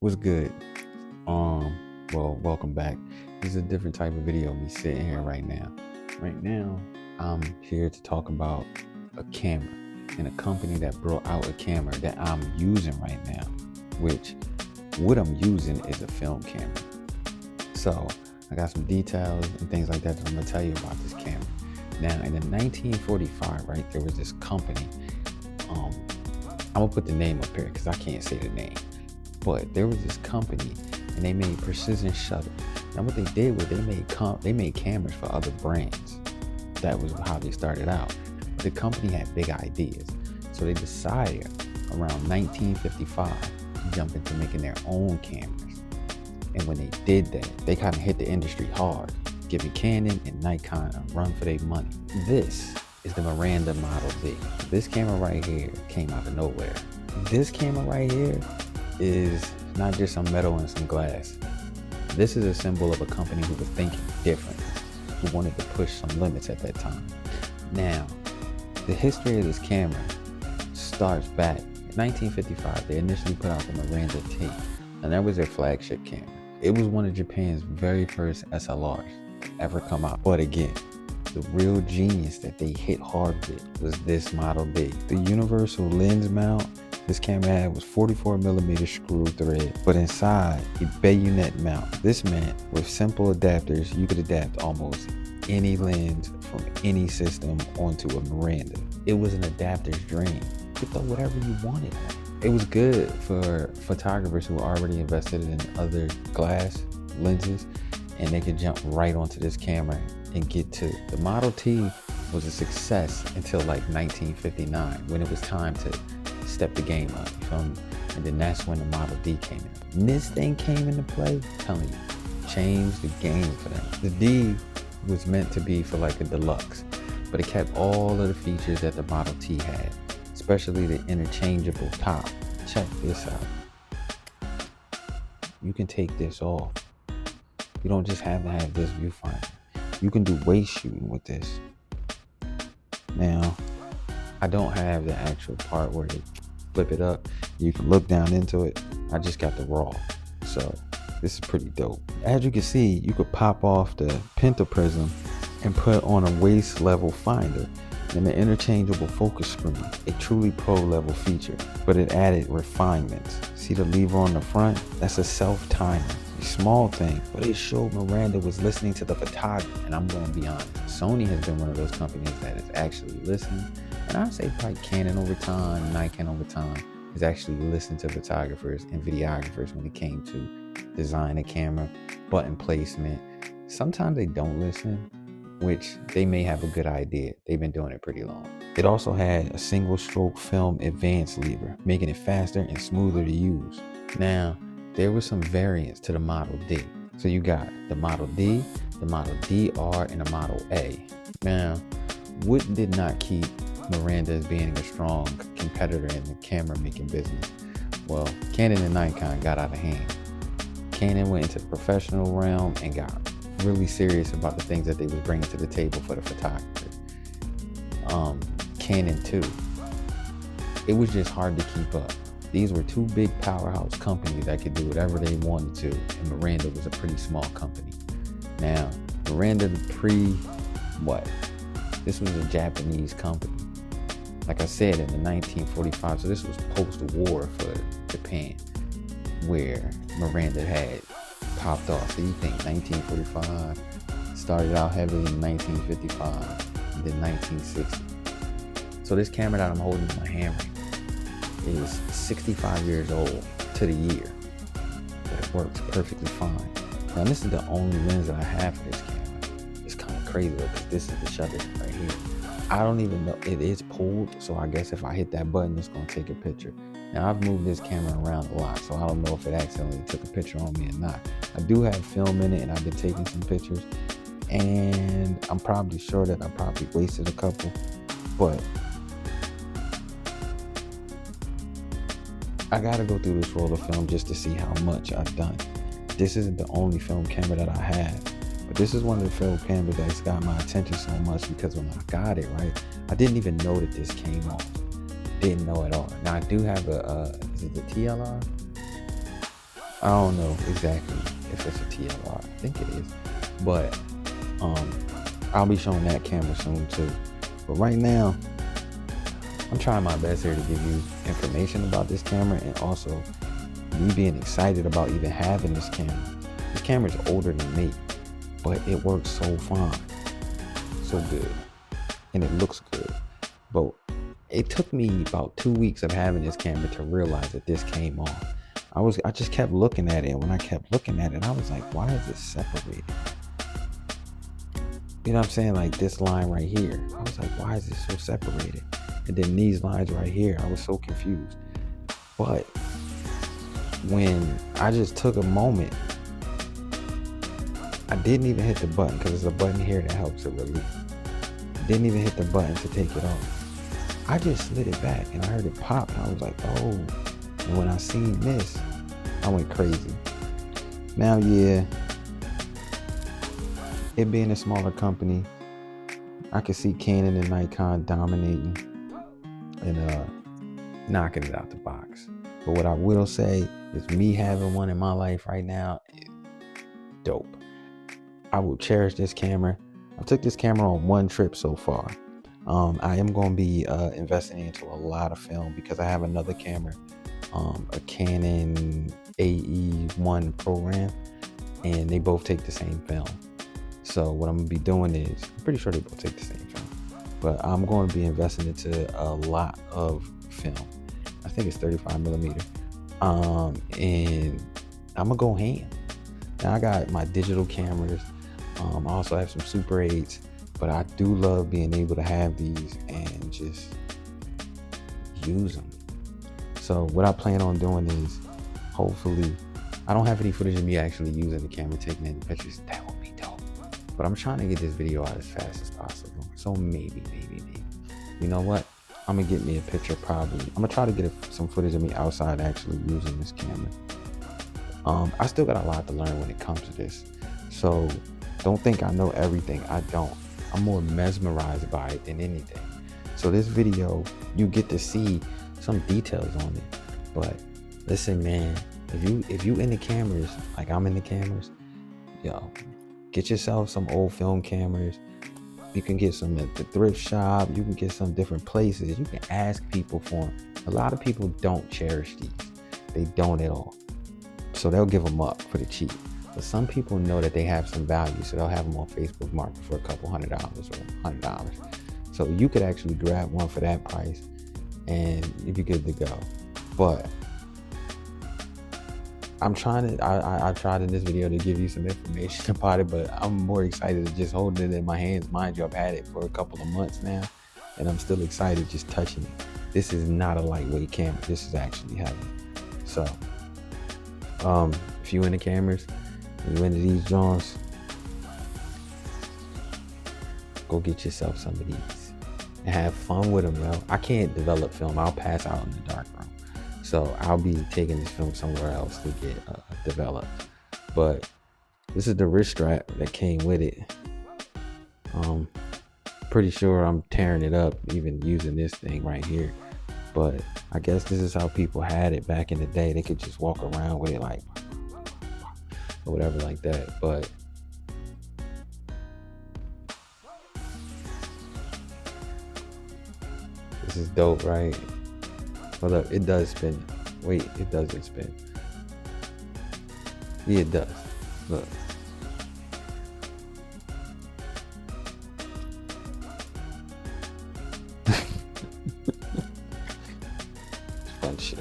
What's good? Well, welcome back. This is a different type of video of me sitting here right now. Right now, I'm here to talk about a camera and a company that brought out a camera that I'm using right now, which what I'm using is a film camera. So I got some details and things like that I'm gonna tell you about this camera. Now, in the 1945, right, there was this company. I'm gonna put the name up here because I can't say the name. But there was this company and they made precision shutter. Now what they did was they made cameras for other brands. That was how they started out. But the company had big ideas. So they decided around 1955 to jump into making their own cameras. And when they did that, they kind of hit the industry hard, giving Canon and Nikon a run for their money. This is the Miranda Model D. This camera right here came out of nowhere. This camera right here is not just some metal and some glass. This is a symbol of a company who was thinking different, who wanted to push some limits at that time. Now, the history of this camera starts back in 1955. They initially put out the Miranda T, and that was their flagship camera. It was one of Japan's very first SLRs ever come out. But again, the real genius that they hit hard with was this Model D. The universal lens mount this camera had was 44mm screw thread, but inside a bayonet mount. This meant with simple adapters, you could adapt almost any lens from any system onto a Miranda. It was an adapter's dream. You could throw whatever you wanted on it. It was good for photographers who were already invested in other glass lenses, and they could jump right onto this camera and get to. The Model T was a success until like 1959, when it was time to step the game up, and then that's when the Model D came in. And this thing came into play, I'm telling you, changed the game for them. The D was meant to be for like a deluxe, but it kept all of the features that the Model T had, especially the interchangeable top. Check this out. You can take this off. You don't just have to have this viewfinder. You can do waist shooting with this. Now, I don't have the actual part where they flip it up. You can look down into it. I just got the raw. So this is pretty dope. As you can see, you could pop off the pentaprism and put on a waist level finder and the interchangeable focus screen, a truly pro level feature, but it added refinements. See the lever on the front? That's a self-timer. A small thing, but it showed Miranda was listening to the photographer. And I'm going to be honest, Sony has been one of those companies that is actually listening. And I'd say probably Canon over time, Nikon over time, has actually listened to photographers and videographers when it came to design a camera, button placement. Sometimes they don't listen, which they may have a good idea. They've been doing it pretty long. It also had a single stroke film advance lever, making it faster and smoother to use. Now, there were some variants to the Model D. So you got the Model D, the Model DR, and the Model A. Now, what did not keep Miranda as being a strong competitor in the camera making business? Well, Canon and Nikon got out of hand. Canon went into the professional realm and got really serious about the things that they was bringing to the table for the photographers. Canon too. It was just hard to keep up. These were two big powerhouse companies that could do whatever they wanted to, and Miranda was a pretty small company. Now, Miranda this was a Japanese company. Like I said, in the 1945, so this was post-war for Japan, where Miranda had popped off. So you think 1945, started out heavily in 1955, and then 1960. So this camera that I'm holding in my hand right now is 65 years old to the year, but it works perfectly fine. Now this is the only lens that I have for this camera. It's kind of crazy though, because this is the shutter right here. I don't even know, it is pulled, so I guess if I hit that button, it's gonna take a picture. Now I've moved this camera around a lot, so I don't know if it accidentally took a picture on me or not. I do have film in it and I've been taking some pictures, and I'm probably sure that I probably wasted a couple, but I gotta go through this roll of film just to see how much I've done. This isn't the only film camera that I have, but this is one of the film cameras that's got my attention so much because when I got it, right, I didn't even know that this came off. Didn't know at all. Now I do have is it the TLR? I don't know exactly if it's a TLR. I think it is, but I'll be showing that camera soon too. But right now, I'm trying my best here to give you information about this camera, and also me being excited about even having this camera. This camera is older than me, but it works so fine, so good, and it looks good. But it took me about 2 weeks of having this camera to realize that this came off. I just kept looking at it, and when I kept looking at it, I was like, why is it separated? You know what I'm saying? Like this line right here, I was like, why is it so separated? And then these lines right here, I was so confused. But when I just took a moment, I didn't even hit the button, because there's a button here that helps it release. Didn't even hit the button to take it off. I just slid it back and I heard it pop, and I was like, oh. And when I seen this, I went crazy. Now, yeah, it being a smaller company, I could see Canon and Nikon dominating and knocking it out the box. But what I will say is, me having one in my life right now is dope. I will cherish this camera. I took this camera on one trip so far. I am going to be investing into a lot of film, because I have another camera, a Canon AE1 program, and they both take the same film. So what I'm going to be doing is, I'm pretty sure they both take the same film, but I'm going to be investing into a lot of film. I think it's 35 millimeter. And I'm going to go ham. Now I got my digital cameras. I also have some Super 8s, but I do love being able to have these and just use them. So what I plan on doing is, hopefully, I don't have any footage of me actually using the camera, taking any pictures. That would be dope. But I'm trying to get this video out as fast as possible. So maybe. You know what? I'm gonna get me a picture probably. I'm gonna try to get some footage of me outside actually using this camera. I still got a lot to learn when it comes to this. So don't think I know everything. I don't. I'm more mesmerized by it than anything. So this video, you get to see some details on it. But listen, man, if you into cameras like I'm into cameras, yo, get yourself some old film cameras. You can get some at the thrift shop. You can get some different places. You can ask people for them. A lot of people don't cherish these. They don't at all. So they'll give them up for the cheap. But some people know that they have some value, so they'll have them on Facebook Market for a couple $100 or $100. So you could actually grab one for that price and you'd be good to go. But I tried in this video to give you some information about it, but I'm more excited to just hold it in my hands. Mind you, I've had it for a couple of months now, and I'm still excited just touching it. This is not a lightweight camera. This is actually heavy. So, if you into cameras, and you into these joints, go get yourself some of these and have fun with them, yo. I can't develop film. I'll pass out in the dark room. So I'll be taking this film somewhere else to get developed. But this is the wrist strap that came with it. Pretty sure I'm tearing it up even using this thing right here. But I guess this is how people had it back in the day. They could just walk around with it like, or whatever like that. But this is dope, right? Hold up, it does spin. Wait, it doesn't spin. Yeah, it does. Look. Fun shit.